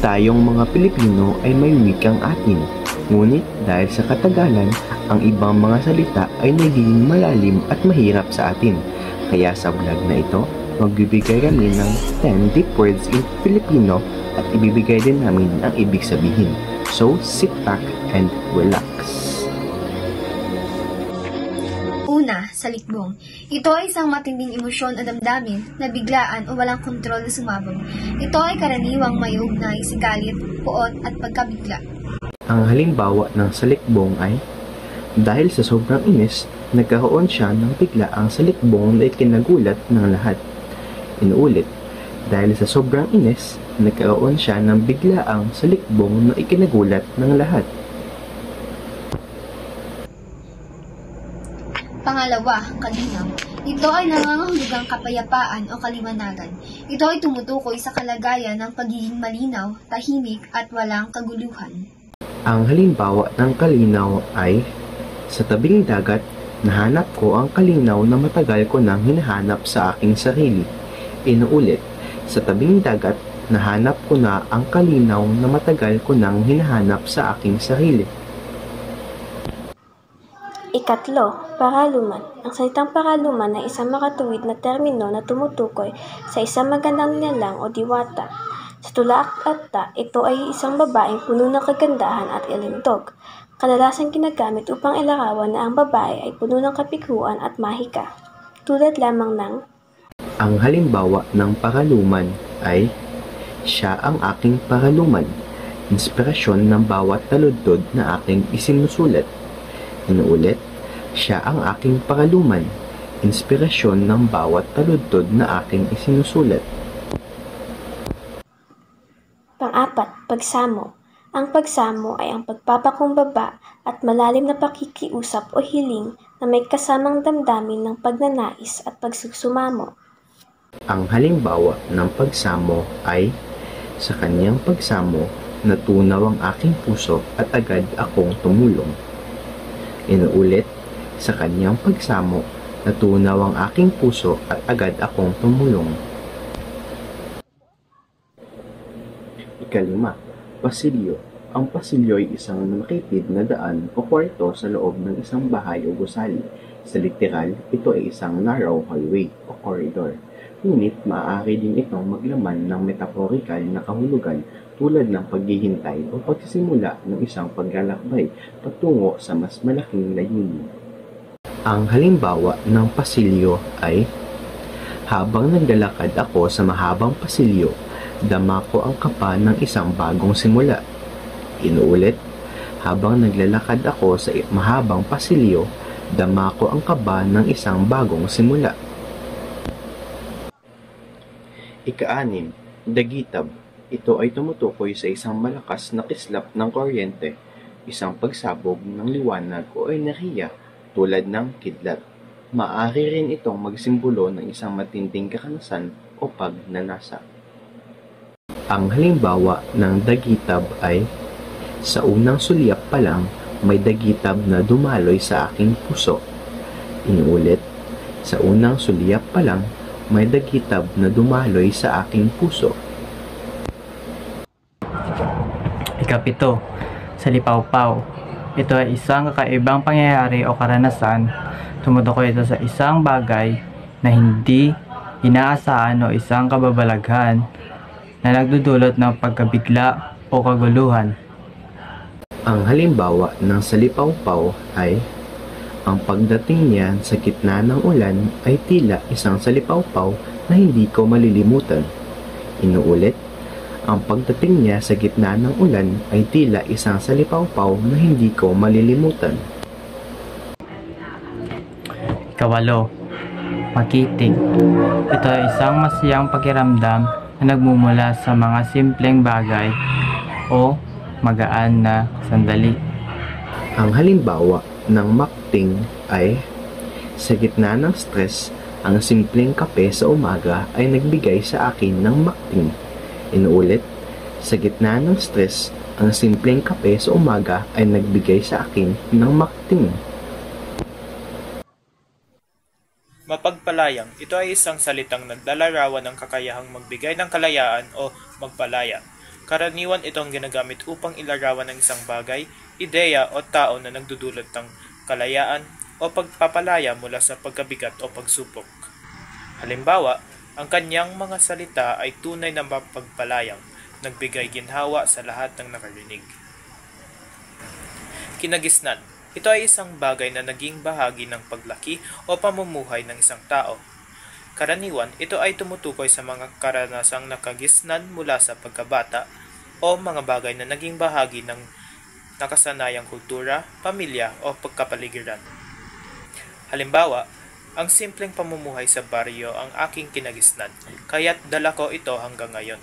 tayong mga Pilipino ay may wikang atin. Ngunit dahil sa katagalan, ang ibang mga salita ay naging malalim at mahirap sa atin. Kaya sa vlog na ito, magbibigay kami ng 10 deep words in Filipino at ibibigay din namin ang ibig sabihin. So, sit back and relax. Una, salikbong. Ito ay isang matinding emosyon o damdamin na biglaan o walang kontrol na sumabog. Ito ay karaniwang may ugnay sa galit, puot at pagkabigla. Ang halimbawa ng salikbong ay, dahil sa sobrang inis, nagkaroon siya ng biglaang salikbong na ikinagulat ng lahat. Inuulit, dahil sa sobrang inis, nagkaroon siya ng biglaang salikbong na ikinagulat ng lahat. Pangalawa, kalinaw. Ito ay nangangahulugang kapayapaan o kaliwanagan. Ito ay tumutukoy sa kalagayan ng pagiging malinaw, tahimik at walang kaguluhan. Ang halimbawa ng kalinaw ay, sa tabing dagat, nahanap ko ang kalinaw na matagal ko nang hinahanap sa aking sarili. Inuulit, sa tabing dagat, nahanap ko na ang kalinaw na matagal ko nang hinahanap sa aking sarili. Ikatlo, paraluman. Ang salitang paraluman ay isang makatuwid na termino na tumutukoy sa isang magandang nilalang o diwata. Sa tula at akta, ito ay isang babaeng puno ng kagandahan at alintog. Kadalasang ginagamit upang ilarawan na ang babae ay puno ng kapikuan at mahika. Tulad lamang ng, ang halimbawa ng paraluman ay, siya ang aking paraluman, inspirasyon ng bawat taludtod na aking isinusulat. Inuulit, siya ang aking paraluman, inspirasyon ng bawat taludtod na aking isinusulat. Pang-apat, pagsamo. Ang pagsamo ay ang pagpapakumbaba at malalim na pakikiusap o hiling na may kasamang damdamin ng pagnanais at pagsusumamo. Ang halimbawa ng pagsamo ay, sa kanyang pagsamo, natunaw ang aking puso at agad akong tumulong. Inuulit, sa kanyang pagsamo, natunaw ang aking puso at agad akong tumulong. Ikalima, pasilyo. Ang pasilyo ay isang makitid na daan o kwarto sa loob ng isang bahay o gusali. Sa literal, ito ay isang narrow hallway o corridor. Ngunit maaari din itong maglaman ng metaphorical na kahulugan tulad ng paghihintay o pagsisimula ng isang paglalakbay patungo sa mas malaking layunin. Ang halimbawa ng pasilyo ay, habang naglalakad ako sa mahabang pasilyo, dama ko ang kaba ng isang bagong simula. Inuulit, habang naglalakad ako sa mahabang pasilyo, dama ko ang kaba ng isang bagong simula. Ika-anim, dagitab. Ito ay tumutukoy sa isang malakas na kislap ng kuryente, isang pagsabog ng liwanag o enerhiya tulad ng kidlat. Maaari rin itong magsimbolo ng isang matinding kakanasan o pagnanasa. Ang halimbawa ng dagitab ay, sa unang sulyap pa lang, may dagitab na dumaloy sa aking puso. Inuulit, sa unang sulyap pa lang, may dagitab na dumaloy sa aking puso. Ikapito, salipawpaw. Ito ay isang kakaibang pangyayari o karanasan. Tumutukoy ito sa isang bagay na hindi inaasahan o isang kababalaghan na nagdudulot ng pagkabigla o kaguluhan. Ang halimbawa ng salipawpaw ay, ang pagdating niya sa gitna ng ulan ay tila isang salipawpaw na hindi ko malilimutan. Inuulit, ang pagdating niya sa gitna ng ulan ay tila isang salipawpaw na hindi ko malilimutan. Ikawalo, makiting. Ito ay isang masayang pakiramdam na nagmumula sa mga simpleng bagay o magaan na sandali. Ang halimbawa ng makting ay, sa gitna ng stress, ang simpleng kape sa umaga ay nagbigay sa akin ng makting. Inuulit, sa gitna ng stress, ang simpleng kape sa umaga ay nagbigay sa akin ng makting. Mapagpalayang, ito ay isang salitang naglalarawan ng kakayahang magbigay ng kalayaan o magpalaya. Karaniwan itong ginagamit upang ilarawan ng isang bagay, ideya o tao na nagdudulot ng kalayaan o pagpapalaya mula sa pagkabigat o pagsubok. Halimbawa, ang kanyang mga salita ay tunay na mapagpalayang, nagbigay ginhawa sa lahat ng nakarinig. Kinagisnan. Ito ay isang bagay na naging bahagi ng paglaki o pamumuhay ng isang tao. Karaniwan, ito ay tumutukoy sa mga karanasang nakagisnan mula sa pagkabata o mga bagay na naging bahagi ng nakasanayang kultura, pamilya o pagkapaligiran. Halimbawa, ang simpleng pamumuhay sa baryo ang aking kinagisnan, kaya't dala ko ito hanggang ngayon.